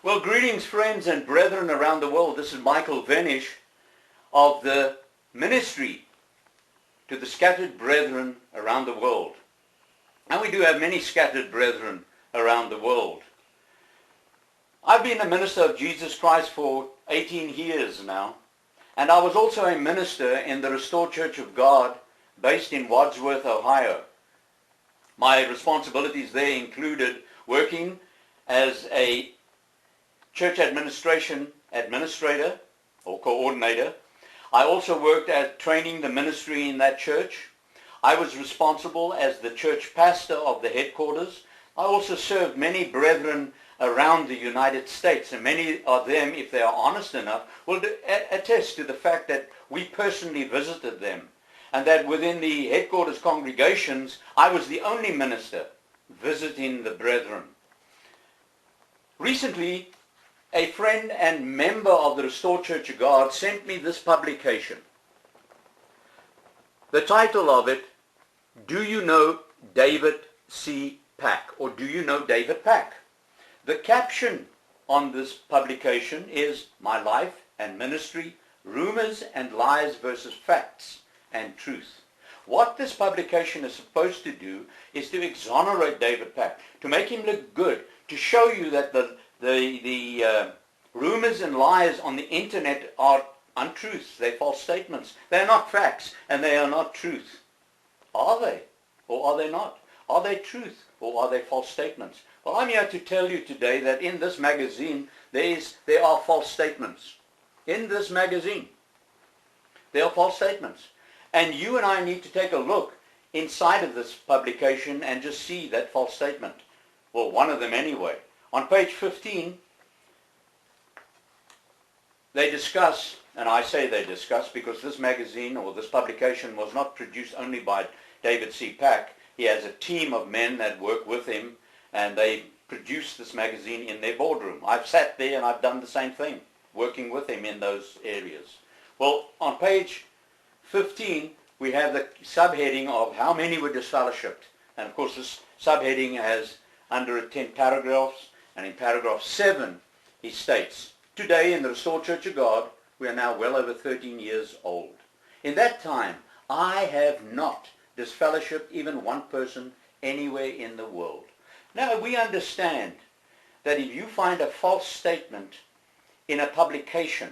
Well, greetings friends and brethren around the world. This is Michael Venish of the ministry to the scattered brethren around the world. And we do have many scattered brethren around the world. I've been a minister of Jesus Christ for 18 years now, and I was also a minister in the Restored Church of God based in Wadsworth, Ohio. My responsibilities there included working as a church administrator or coordinator. I also worked at training the ministry in that church. I was responsible as the church pastor of the headquarters. I also served many brethren around the United States, and many of them, if they are honest enough, will attest to the fact that we personally visited them, and that within the headquarters congregations, I was the only minister visiting the brethren. Recently, a friend and member of the Restored Church of God sent me this publication. The title of it, Do You Know David C. Pack? Or Do You Know David Pack? The caption on this publication is My Life and Ministry, Rumors and Lies versus Facts and Truth. What this publication is supposed to do is to exonerate David Pack, to make him look good, to show you that the rumors and lies on the internet are untruths. They're false statements. They're not facts, and they are not truth. Are they? Or are they not? Are they truth, or are they false statements? Well, I'm here to tell you today that in this magazine, there are false statements. In this magazine, there are false statements. And you and I need to take a look inside of this publication and just see that false statement. Well, one of them anyway. On page 15, they discuss, and I say they discuss because this magazine or this publication was not produced only by David C. Pack. He has a team of men that work with him, and they produce this magazine in their boardroom. I've sat there and I've done the same thing, working with him in those areas. Well, on page 15, we have the subheading of how many were disfellowshipped. And of course, this subheading has under it 10 paragraphs. And in paragraph 7, he states, Today in the Restored Church of God, we are now well over 13 years old. In that time, I have not disfellowshipped even one person anywhere in the world. Now, we understand that if you find a false statement in a publication,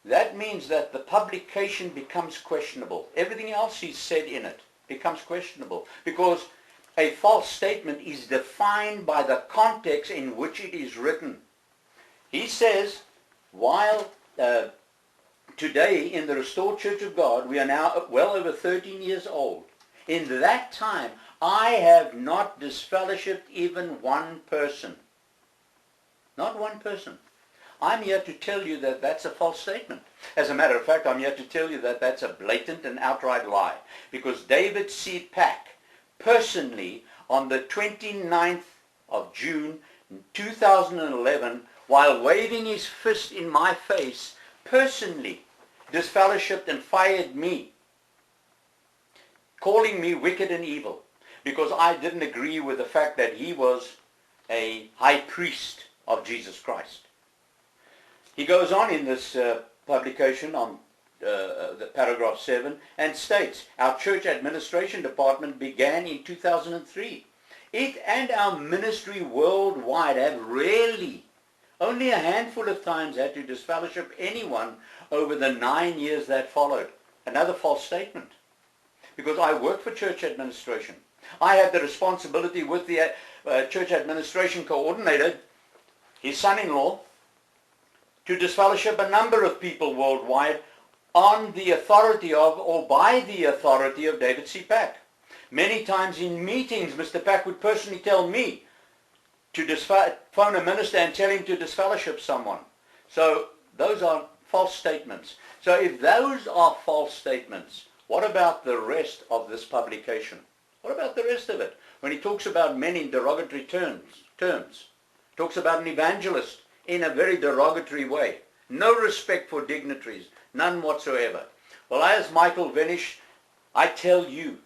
that means that the publication becomes questionable. Everything else he said in it becomes questionable, because a false statement is defined by the context in which it is written. He says, while today in the Restored Church of God, we are now well over 13 years old. In that time, I have not disfellowshipped even one person. Not one person. I'm here to tell you that that's a false statement. As a matter of fact, I'm here to tell you that that's a blatant and outright lie. Because David C. Pack, personally, on the 29th of June 2011, while waving his fist in my face, personally disfellowshipped and fired me, calling me wicked and evil, because I didn't agree with the fact that he was a high priest of Jesus Christ. He goes on in this publication on the paragraph 7 and states, our church administration department began in 2003. It and our ministry worldwide have rarely, only a handful of times, had to disfellowship anyone over the 9 years that followed. Another false statement. Because I work for church administration. I had the responsibility with the church administration coordinator, his son-in-law, to disfellowship a number of people worldwide on the authority of, or by the authority of, David C. Pack. Many times in meetings, Mr. Pack would personally tell me to phone a minister and tell him to disfellowship someone. So those are false statements. So if those are false statements, what about the rest of this publication? What about the rest of it? When he talks about men in derogatory terms, talks about an evangelist in a very derogatory way. No respect for dignitaries, none whatsoever. Well, as Michael Venish, I tell you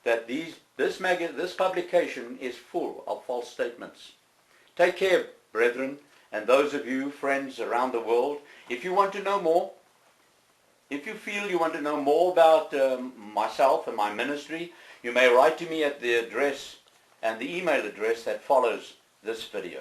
that this publication is full of false statements. Take care, brethren, and those of you, friends around the world, if you want to know more, if you feel you want to know more about myself and my ministry, you may write to me at the address and the email address that follows this video.